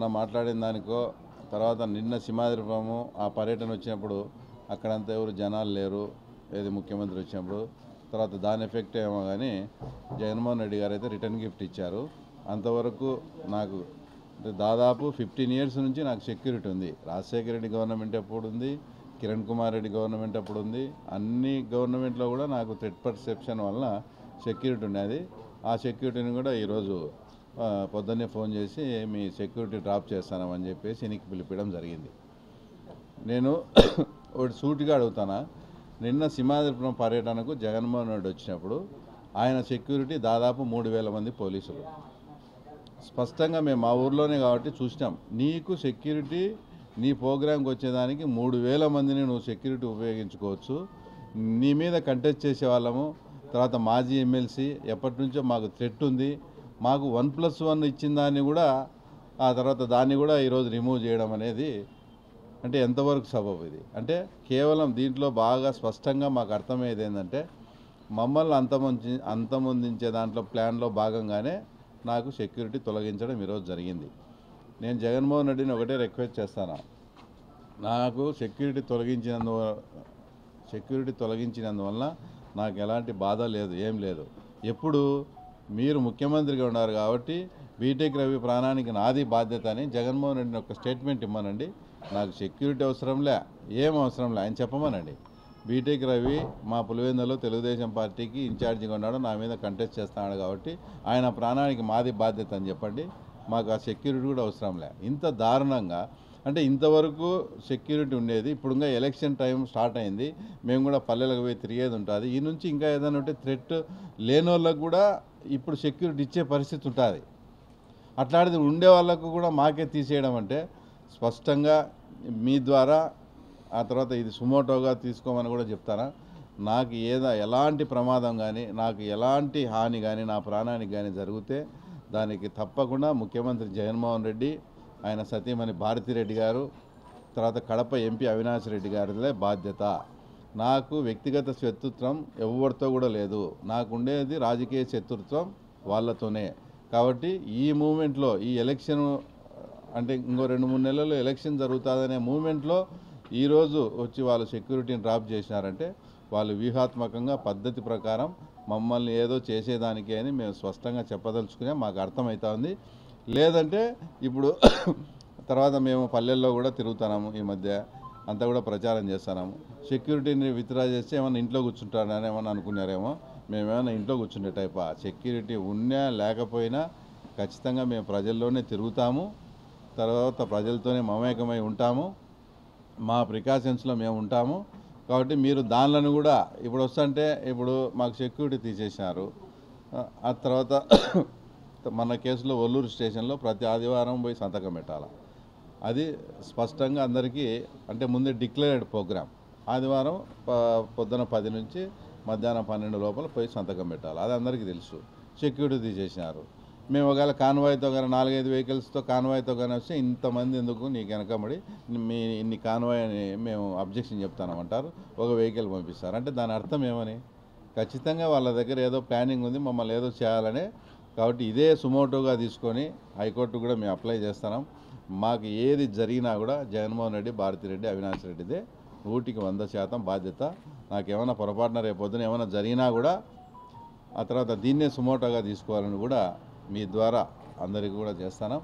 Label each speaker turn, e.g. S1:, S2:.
S1: మాట్లాడిన దానికో తర్వాత నిన్న సింహాద్రిపురము ఆ పర్యటన వచ్చినప్పుడు అక్కడంతా ఎవరు జనాలు లేరు, ఏది ముఖ్యమంత్రి వచ్చినప్పుడు. తర్వాత దాని ఎఫెక్ట్ ఏమో కానీ జగన్మోహన్ రెడ్డి గారు అయితే రిటర్న్ గిఫ్ట్ ఇచ్చారు. అంతవరకు నాకు దాదాపు 15 years నుంచి నాకు సెక్యూరిటీ ఉంది. రాజశేఖర రెడ్డి గవర్నమెంట్ ఎప్పుడు ఉంది, కిరణ్ కుమార్ రెడ్డి గవర్నమెంట్ అప్పుడు ఉంది. అన్ని గవర్నమెంట్లో కూడా నాకు థ్రెట్ పర్సెప్షన్ వల్ల సెక్యూరిటీ ఉండేది. ఆ సెక్యూరిటీని కూడా ఈరోజు పొద్దున్నే ఫోన్ చేసి మీ సెక్యూరిటీ డ్రాప్ చేస్తానని చెప్పేసి ఎనికి పిలిపించడం జరిగింది. నేను ఒకటి సూటిగా అడుగుతానా, నిన్న సింహాద్రిపురం పర్యటనకు జగన్మోహన్ రెడ్డి వచ్చినప్పుడు ఆయన సెక్యూరిటీ దాదాపు 3000 మంది పోలీసులు. స్పష్టంగా మేము మా ఊర్లోనే కాబట్టి చూసినాం. నీకు సెక్యూరిటీ నీ ప్రోగ్రాంకి వచ్చేదానికి 3000 మందిని నువ్వు సెక్యూరిటీ ఉపయోగించుకోవచ్చు. నీ మీద కంటెస్ట్ చేసే వాళ్ళము, తర్వాత మాజీ ఎమ్మెల్సీ ఎప్పటి నుంచో మాకు థ్రెట్ ఉంది, మాకు 1+1 ఇచ్చిన దాన్ని కూడా ఆ తర్వాత దాన్ని కూడా ఈరోజు రిమూవ్ చేయడం అనేది అంటే ఎంతవరకు సబబు ఇది? అంటే కేవలం దీంట్లో బాగా స్పష్టంగా మాకు అర్థమయ్యేది ఏంటంటే మమ్మల్ని అంతమొందించే దాంట్లో ప్లాన్లో భాగంగానే నాకు సెక్యూరిటీ తొలగించడం ఈరోజు జరిగింది. నేను జగన్మోహన్ రెడ్డిని ఒకటే రిక్వెస్ట్ చేస్తాను, నాకు సెక్యూరిటీ తొలగించినందువల్ల నాకు ఎలాంటి బాధ లేదు, ఏం లేదు. ఎప్పుడు మీరు ముఖ్యమంత్రిగా ఉన్నారు కాబట్టి బీటెక్ రవి ప్రాణానికి నాది బాధ్యత అని జగన్మోహన్ రెడ్డిని ఒక స్టేట్మెంట్ ఇమ్మనండి. నాకు సెక్యూరిటీ అవసరంలే, ఏం అవసరంలే, ఆయన చెప్పమనండి. బీటెక్ రవి మా పులివెందులో తెలుగుదేశం పార్టీకి ఇన్ఛార్జిగా ఉన్నాడు, నా మీద కంటెస్ట్ చేస్తున్నాడు కాబట్టి ఆయన ప్రాణానికి మాది బాధ్యత అని చెప్పండి. మాకు ఆ సెక్యూరిటీ కూడా అవసరంలే. ఇంత దారుణంగా అంటే ఇంతవరకు సెక్యూరిటీ ఉండేది, ఇప్పుడు ఇంకా ఎలక్షన్ టైం స్టార్ట్ అయింది, మేము కూడా పల్లెలకు పోయి తిరిగేది ఉంటుంది. ఈ నుంచి ఇంకా ఏదైనా ఉంటే థ్రెట్ లేని వాళ్ళకు కూడా ఇప్పుడు సెక్యూరిటీ ఇచ్చే పరిస్థితి ఉంటుంది. అట్లాంటిది ఉండే వాళ్ళకు కూడా మాకే తీసేయడం అంటే స్పష్టంగా మీ ద్వారా ఆ తర్వాత ఇది సుమోటోగా తీసుకోమని కూడా చెప్తారా. నాకు ఎలాంటి ప్రమాదం కానీ, నాకు ఎలాంటి హాని కానీ, నా ప్రాణానికి కానీ జరిగితే దానికి తప్పకుండా ముఖ్యమంత్రి జగన్మోహన్ రెడ్డి, ఆయన సతీమణి భారతిరెడ్డి గారు, తర్వాత కడప ఎంపీ అవినాష్ రెడ్డి గారిదే బాధ్యత. నాకు వ్యక్తిగత శత్రుత్వం ఎవరితో కూడా లేదు, నాకుండేది రాజకీయ శత్రుత్వం వాళ్ళతోనే. కాబట్టి ఈ మూమెంట్లో ఈ ఎలక్షన్ అంటే ఇంకో 2-3 నెలల్లో ఎలక్షన్ జరుగుతుందనే మూమెంట్లో ఈరోజు వచ్చి వాళ్ళు సెక్యూరిటీని డ్రాప్ చేసినారంటే వాళ్ళు వ్యూహాత్మకంగా పద్ధతి ప్రకారం మమ్మల్ని ఏదో చేసేదానికి అని మేము స్పష్టంగా చెప్పదలుచుకునే మాకు అర్థమవుతుంది. లేదంటే ఇప్పుడు తర్వాత మేము పల్లెల్లో కూడా తిరుగుతున్నాము, ఈ మధ్య అంతా కూడా ప్రచారం చేస్తున్నాము. సెక్యూరిటీని విత్డ్రా చేస్తే ఏమన్నా ఇంట్లో కూర్చుంటారని ఏమన్నా అనుకున్నారేమో. మేమేమన్నా ఇంట్లో కూర్చుండే టైపా? సెక్యూరిటీ ఉన్నా లేకపోయినా ఖచ్చితంగా మేము ప్రజల్లోనే తిరుగుతాము, తర్వాత ప్రజలతోనే మమేకమై ఉంటాము, మా ప్రికాషన్స్లో మేము ఉంటాము. కాబట్టి మీరు దానిలను కూడా ఇప్పుడు వస్తుంటే ఇప్పుడు మాకు సెక్యూరిటీ తీసేసినారు. ఆ తర్వాత మన కేసులో ఒల్లూరు స్టేషన్లో ప్రతి ఆదివారం పోయి సంతకం పెట్టాలి. అది స్పష్టంగా అందరికీ అంటే ముందే డిక్లేర్డ్ ప్రోగ్రామ్. ఆదివారం పొద్దున 10 నుంచి మధ్యాహ్నం 12 లోపల పోయి సంతకం పెట్టాలి. అది అందరికీ తెలుసు. సెక్యూరిటీ తీసేసినారు. మేము ఒకవేళ కాన్వాయ్తో కానీ 4-5 వెహికల్స్తో కాన్వాయ్తో కానీ వస్తే ఇంతమంది ఎందుకు నీకు వెనకబడి మీ ఇన్ని కాన్వాయ్ అని మేము అబ్జెక్షన్ చెప్తామంటారు, ఒక వెహికల్ పంపిస్తారు. అంటే దాని అర్థం ఏమని? ఖచ్చితంగా వాళ్ళ దగ్గర ఏదో ప్లానింగ్ ఉంది, మమ్మల్ని ఏదో చేయాలని. కాబట్టి ఇదే సుమోటోగా తీసుకొని హైకోర్టు కూడా మేము అప్లై చేస్తున్నాం. మాకు ఏది జరిగినా కూడా జగన్మోహన్ రెడ్డి, భారతిరెడ్డి, అవినాష్ రెడ్డిదే 100% బాధ్యత. నాకేమైనా పొరపాటున రేపొద్దున ఏమైనా జరిగినా కూడా ఆ తర్వాత దీన్నే సుమోటోగా తీసుకోవాలని కూడా మీ ద్వారా అందరికీ కూడా చేస్తాను.